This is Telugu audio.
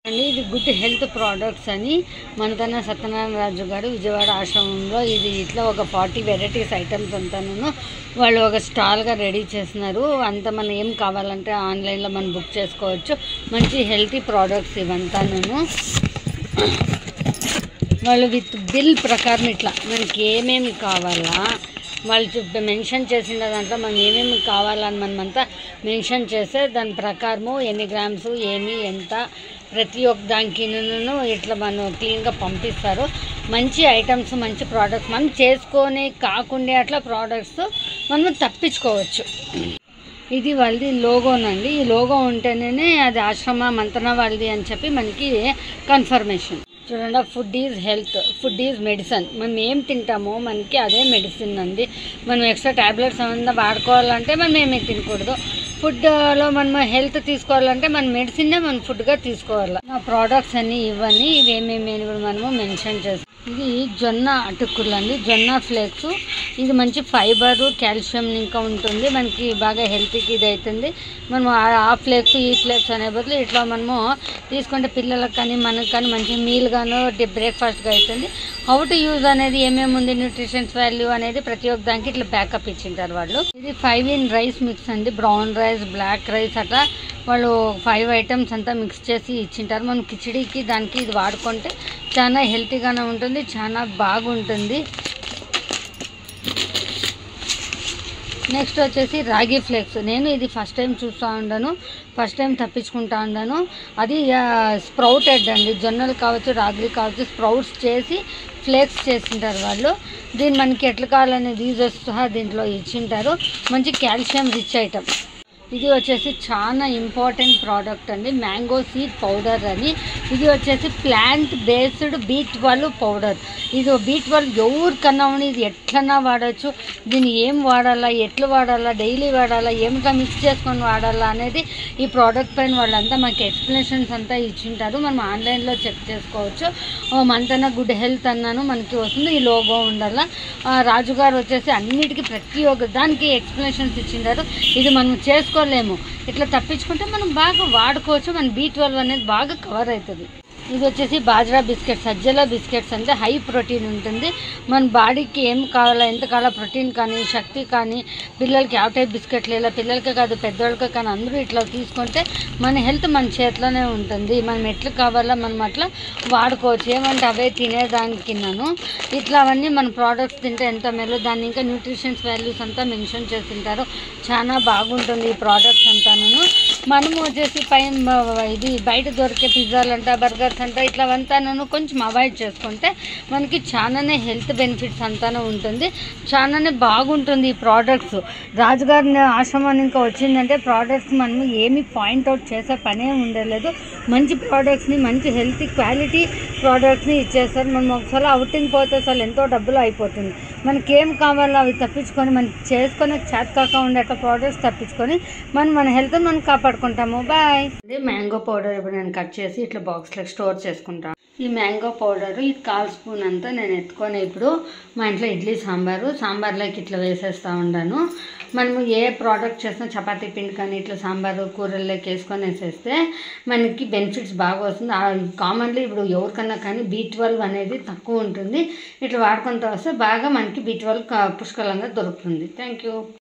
అండి ఇది గుడ్ హెల్త్ ప్రోడక్ట్స్ అని మనకన్నా సత్యనారాయణ రాజు గారు విజయవాడ ఆశ్రమంలో ఇది ఇట్లా ఒక 40 వెరైటీస్ ఐటమ్స్ అంతాను వాళ్ళు ఒక స్టాల్గా రెడీ చేస్తున్నారు. అంతా మనం ఏం కావాలంటే ఆన్లైన్లో మనం బుక్ చేసుకోవచ్చు. మంచి హెల్తీ ప్రోడక్ట్స్ ఇవంతాను వాళ్ళు విత్ బిల్ ప్రకారం ఇట్లా మనకి ఏమేమి కావాలా వాళ్ళు మెన్షన్ చేసిన దాంట్లో మనం ఏమేమి కావాలని మనమంతా మెన్షన్ చేస్తే దాని ప్రకారము ఎన్ని గ్రామ్స్ ఏమి ఎంత ప్రతి ఒక్క దానికి ఇట్లా మనం క్లీన్గా పంపిస్తారు. మంచి ఐటమ్స్ మంచి ప్రోడక్ట్స్ మనం చేసుకొని కాకుండా అట్లా ప్రోడక్ట్స్ మనం తప్పించుకోవచ్చు. ఇది వాళ్ళది లోగోనండి. ఈ లోగో ఉంటేనే అది ఆశ్రమ మంతన వాళ్ళది అని చెప్పి మనకి కన్ఫర్మేషన్. చూడండి, food is health, food is medicine. మనం ఏం తింటామో మనకి అదే మెడిసిన్ అండి. మనం ఎక్స్ట్రా ట్యాబ్లెట్స్ ఏమన్నా వాడుకోవాలంటే మనం ఏమీ తినకూడదు. ఫుడ్లో మనం హెల్త్ తీసుకోవాలంటే మన మెడిసిన్నే మనం ఫుడ్గా తీసుకోవాలి. నా ప్రోడక్ట్స్ అన్నీ ఇవన్నీ ఇవేమేమి మనము మెన్షన్ చేస్తాం. ఇది జొన్న అటుకులు అండి, జొన్న ఫ్లేక్స్. ఇది మంచి ఫైబరు కాల్షియం ఇంకా ఉంటుంది, మనకి బాగా హెల్త్కి ఇది అవుతుంది. మనం ఆ ఫ్లేక్స్ ఈ ఫ్లేక్స్ అనే బదులు ఇట్లా మనము తీసుకుంటే పిల్లలకు కానీ మనకు కానీ మంచి మీల్ గాను బ్రేక్ఫాస్ట్గా అవుతుంది. హౌ టు యూజ్ అనేది ఏమేమి ఉంది న్యూట్రిషన్స్ వాల్యూ అనేది ప్రతి ఒక్క దానికి ఇట్లా బ్యాకప్ ఇచ్చింటారు వాళ్ళు. ఇది 5 in రైస్ మిక్స్ అండి, బ్రౌన్ రైస్ బ్లాక్ రైస్ అట్లా వాళ్ళు 5 ఐటమ్స్ అంతా మిక్స్ చేసి ఇచ్చింటారు. మనం కిచిడీకి దానికి ఇది వాడుకుంటే చాలా హెల్తీగానే ఉంటుంది, చాలా బాగుంటుంది. నెక్స్ట్ వచ్చేసి రాగి ఫ్లేక్స్. నేను ఇది ఫస్ట్ టైం చూస్తూ ఉన్నాను, ఫస్ట్ టైం తప్పించుకుంటా ఉన్నాను. అది స్ప్రౌటెడ్ అండి, జొన్నలు కావచ్చు రాగులు కావచ్చు స్ప్రౌట్స్ చేసి ఫ్లేక్స్ చేసింటారు వాళ్ళు. దీన్ని మనకి ఎట్లా కావాలనే రీజన్స్ సహా దీంట్లో ఇచ్చింటారు. మంచి కాల్షియం రిచ్ ఐటమ్. ఇది వచ్చేసి చాలా ఇంపార్టెంట్ ప్రోడక్ట్ అండి, మ్యాంగో సీడ్ పౌడర్ అని. ఇది వచ్చేసి ప్లాంట్ బేస్డ్ B12 పౌడర్. ఇది B12 ఎవరికన్నా ఉంది, ఇది ఎట్లన్నా వాడచ్చు. దీన్ని ఏం వాడాలా, ఎట్లా వాడాలా, డైలీ వాడాలా, ఏమిటా మిక్స్ చేసుకొని వాడాలా అనేది ఈ ప్రోడక్ట్ పైన వాళ్ళంతా మనకి ఎక్స్ప్లెనేషన్స్ అంతా ఇచ్చింటారు. మనం ఆన్లైన్లో చెక్ చేసుకోవచ్చు. మనతోనే గుడ్ హెల్త్ అన్నాను మనకి వస్తుంది, ఈ లోగో ఉండాలా. రాజుగారు వచ్చేసి అన్నిటికీ ప్రతి ఒక్క దానికి ఎక్స్ప్లెనేషన్స్ ఇచ్చింటారు. ఇది మనం చేసుకోలేము, ఇట్లా తప్పించుకుంటే మనం బాగా వాడుకోవచ్చు. మన B12 అనేది బాగా కవర్ అవుతుంది. ఇది వచ్చేసి బాజ్రా బిస్కెట్స్, సజ్జల బిస్కెట్స్ అంటే హై ప్రోటీన్ ఉంటుంది. మన బాడీకి ఏం కావాలా, ఎంత కావాలా ప్రోటీన్ కానీ శక్తి కానీ పిల్లలకి ಯಾವ టైప్ బిస్కెట్లు ఇలా పిల్లలకే కాదు పెద్దవాళ్ళకే కానీ అందరూ ఇట్లా తీసుకుంటే మన హెల్త్ మన చేతిలోనే ఉంటుంది. మనం ఎట్లా కావాలా మనం అట్లా వాడుకోవచ్చు. ఏమంటే అవే తినేదానికిన్నాను ఇట్లా అవన్నీ మన ప్రోడక్ట్స్ తింటే ఎంత మేలు. దాన్ని ఇంకా న్యూట్రిషన్స్ వాల్యూస్ అంతా మెన్షన్ చేసింటారు. చాలా బాగుంటుంది ఈ ప్రోడక్ట్స్ అంతాను. మనము వచ్చేసి ఇది బయట దొరికే పిజ్జాలంట బర్గర్స్ అంట ఇట్లావంతాను కొంచెం అవాయిడ్ చేసుకుంటే మనకి చాలానే హెల్త్ బెనిఫిట్స్ అంతానే ఉంటుంది, చాలానే బాగుంటుంది ఈ ప్రోడక్ట్స్. రాజుగారి ఆశ్రమాన్ని ఇంకా వచ్చిందంటే ప్రోడక్ట్స్ మనము ఏమి పాయింట్అవుట్ చేసే పనే ఉండలేదు. మంచి ప్రోడక్ట్స్ని మంచి హెల్తీ క్వాలిటీ ప్రోడక్ట్స్ని ఇచ్చేస్తారు. మనం ఒకసారి అవుటింగ్ పోతే అసలు ఎంతో డబ్బులు అయిపోతుంది. మనకి ఏం కావాలో అవి తప్పించుకొని మనం చేసుకొని చేత కాక ఉండేట ప్రోడక్ట్స్ తప్పించుకొని మన హెల్త్ మనం కాపాడుకుంటాము. బాయ్. ఇది మ్యాంగో పౌడర్ ఇప్పుడు నేను కట్ చేసి ఇట్లా బాక్స్లో స్టోర్ చేసుకుంటాను. ఈ మ్యాంగో పౌడరు ఇది 1/4 స్పూన్ అంతా నేను ఎత్తుకొని ఇప్పుడు మా ఇంట్లో ఇడ్లీ సాంబార్లోకి ఇట్లా వేసేస్తూ ఉన్నాను. మనము ఏ ప్రోడక్ట్ చేసినా చపాతీ పిండి కానీ ఇట్లా సాంబారు కూరల్లోకి వేసుకొని వేసేస్తే మనకి బెనిఫిట్స్ బాగా వస్తుంది. కామన్లీ ఇప్పుడు ఎవరికన్నా కానీ B12 అనేది తక్కువ ఉంటుంది. ఇట్లా వాడుకుంటూ వస్తే బాగా మనకి B12 పుష్కలంగా దొరుకుతుంది. Thank you.